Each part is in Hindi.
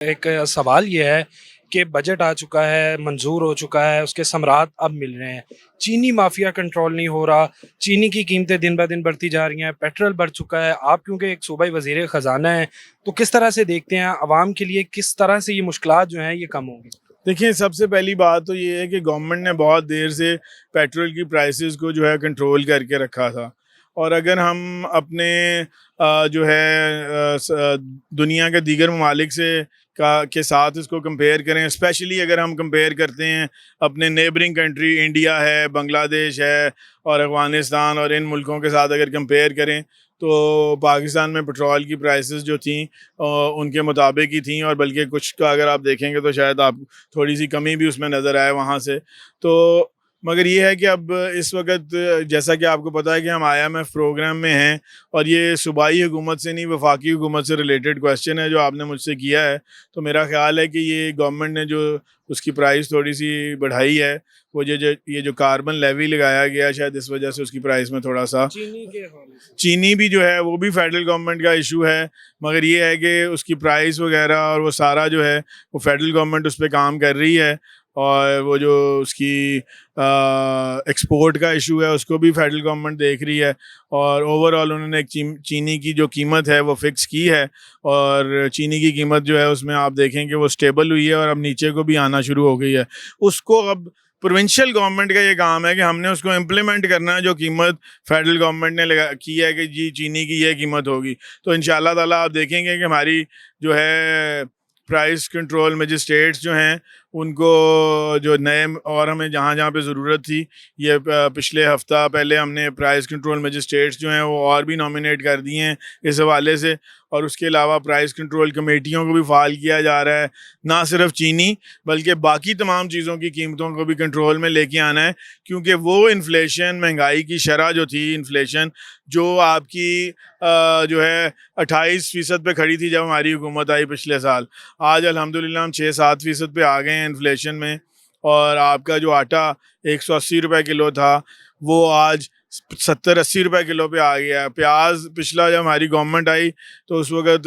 एक सवाल ये है कि बजट आ चुका है, मंज़ूर हो चुका है, उसके समरात अब मिल रहे हैं। चीनी माफ़िया कंट्रोल नहीं हो रहा, चीनी की कीमतें दिन-ब-दिन बढ़ती जा रही हैं, पेट्रोल बढ़ चुका है। आप क्योंकि एक सूबाई वज़ीर ख़ज़ाना हैं, तो किस तरह से देखते हैं अवाम के लिए किस तरह से ये मुश्किलात जो हैं ये कम होंगी? देखिए, सबसे पहली बात तो ये है कि गवर्नमेंट ने बहुत देर से पेट्रोल की प्राइसेस को जो है कंट्रोल करके रखा था। और अगर हम अपने जो है दुनिया के दीगर ममालिक से के साथ इसको कंपेयर करें, स्पेशली अगर हम कंपेयर करते हैं अपने नेबरिंग कंट्री इंडिया है, बांग्लादेश है और अफ़गानिस्तान और इन मुल्कों के साथ अगर कंपेयर करें, तो पाकिस्तान में पेट्रोल की प्राइसेस जो थी उनके मुताबिक ही थी, और बल्कि कुछ का अगर आप देखेंगे तो शायद आप थोड़ी सी कमी भी उसमें नज़र आए वहाँ से। तो मगर ये है कि अब इस वक्त जैसा कि आपको पता है कि हम IMF प्रोग्राम में हैं, और ये सूबाई हुकूमत से नहीं वफाकी हुकूमत से रिलेटेड क्वेश्चन है जो आपने मुझसे किया है। तो मेरा ख्याल है कि ये गवर्नमेंट ने जो उसकी प्राइस थोड़ी सी बढ़ाई है, वो ये जो कार्बन लेवी लगाया गया, शायद इस वजह से उसकी प्राइस में थोड़ा सा चीनी के हवाले से। चीनी भी जो है वो भी फेडरल गवर्नमेंट का इशू है। मगर ये है कि उसकी प्राइस वगैरह और वो सारा जो है वो फेडरल गवर्नमेंट उस पर काम कर रही है, और वो जो उसकी एक्सपोर्ट का इशू है उसको भी फेडरल गवर्नमेंट देख रही है। और ओवरऑल उन्होंने एक चीनी की जो कीमत है वो फ़िक्स की है, और चीनी की कीमत जो है उसमें आप देखेंगे वो स्टेबल हुई है और अब नीचे को भी आना शुरू हो गई है। उसको अब प्रोविंशियल गवर्नमेंट का ये काम है कि हमने उसको इम्प्लीमेंट करना है, जो कीमत फेडरल गवर्नमेंट ने लगा की है कि जी चीनी की ये कीमत होगी। तो इंशाल्लाह ताला आप देखेंगे कि हमारी जो है प्राइस कंट्रोल मजिस्ट्रेट्स जो हैं उनको जो नए, और हमें जहाँ जहाँ पे ज़रूरत थी, ये पिछले हफ्ता पहले हमने प्राइस कंट्रोल मजिस्ट्रेट्स जो हैं वो और भी नॉमिनेट कर दिए हैं इस हवाले से। और उसके अलावा प्राइस कंट्रोल कमेटियों को भी फ़ाल किया जा रहा है, ना सिर्फ चीनी बल्कि बाकी तमाम चीज़ों की कीमतों को भी कंट्रोल में लेके आना है। क्योंकि वो इन्फ्लेशन, महंगाई की शरह जो थी, इन्फ्लेशन जो आपकी जो है 28% पे खड़ी थी जब हमारी हुकूमत आई पिछले साल, आज अल्हम्दुलिल्लाह हम 6-7% पे आ गए हैं इन्फ्लेशन में। और आपका जो आटा 180 रुपये किलो था वो आज 70-80 रुपये किलो पे आ गया है। प्याज पिछला जब हमारी गवर्नमेंट आई तो उस वक़्त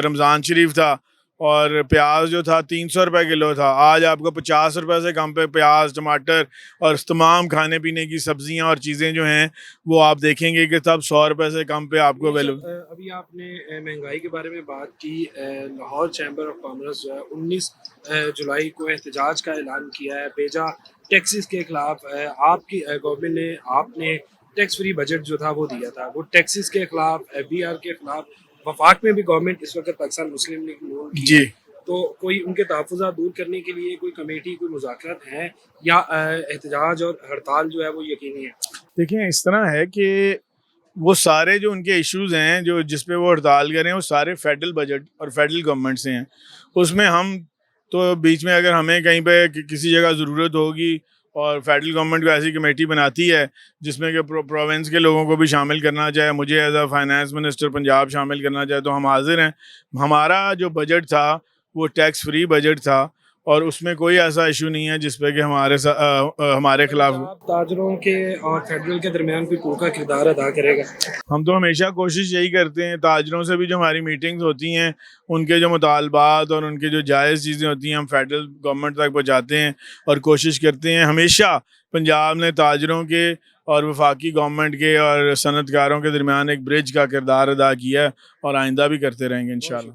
रमज़ान शरीफ था, और प्याज जो था 300 रुपये किलो था, आज आपको 50 रुपये से कम पे प्याज, टमाटर और तमाम खाने पीने की सब्जियां और चीज़ें जो हैं वो आप देखेंगे कि तब 100 रुपये से कम पे आपको अभी आपने महंगाई के बारे में बात की। लाहौर चैम्बर ऑफ कॉमर्स जो है 19 जुलाई को एहतजाज का ऐलान किया है बेजा टैक्सेस के खिलाफ। आपकी गवर्नमेंट ने आपने टैक्स फ्री बजट जो था वो दिया था, वो टैक्सेस के खिलाफ, FBR के खिलाफ। वफाक में भी गवर्नमेंट इस वक्त पाकिस्तान मुस्लिम लीग नून की जी। है, तो कोई उनके तहफ़्फ़ुज़ात दूर करने के लिए कोई कमेटी, कोई मुज़ाकरात हैं, या एहतजाज और हड़ताल जो है वो यकीनी है? देखिए, इस तरह है कि वो सारे जो उनके इश्यूज़ हैं जो जिस पे वो हड़ताल करें, वो सारे फेडरल बजट और फेडरल गवर्नमेंट से हैं। उसमें हम तो बीच में अगर हमें कहीं पे किसी जगह ज़रूरत होगी और फेडरल गवर्नमेंट को ऐसी कमेटी बनाती है जिसमें कि प्रोविंस के लोगों को भी शामिल करना चाहे, मुझे as a finance minister Punjab शामिल करना चाहे, तो हम हाजिर हैं। हमारा जो बजट था वो टैक्स फ्री बजट था, और उसमें कोई ऐसा इशू नहीं है जिस पे कि हमारे खिलाफ। पंजाब ताजरों के और फेडरल के दरमियान कोई पुरखा किरदार अदा करेगा? हम तो हमेशा कोशिश यही करते हैं, ताजरों से भी जो हमारी मीटिंग्स होती हैं उनके जो मुतालबात और उनके जो जायज़ चीज़ें होती हैं हम फेडरल गवर्नमेंट तक पहुँचाते हैं, और कोशिश करते हैं। हमेशा पंजाब ने ताजरों के और वफाकी गवर्नमेंट के और सनतकारों के दरमियान एक ब्रिज का किरदार अदा किया है, और आइंदा भी करते रहेंगे इंशाल्लाह।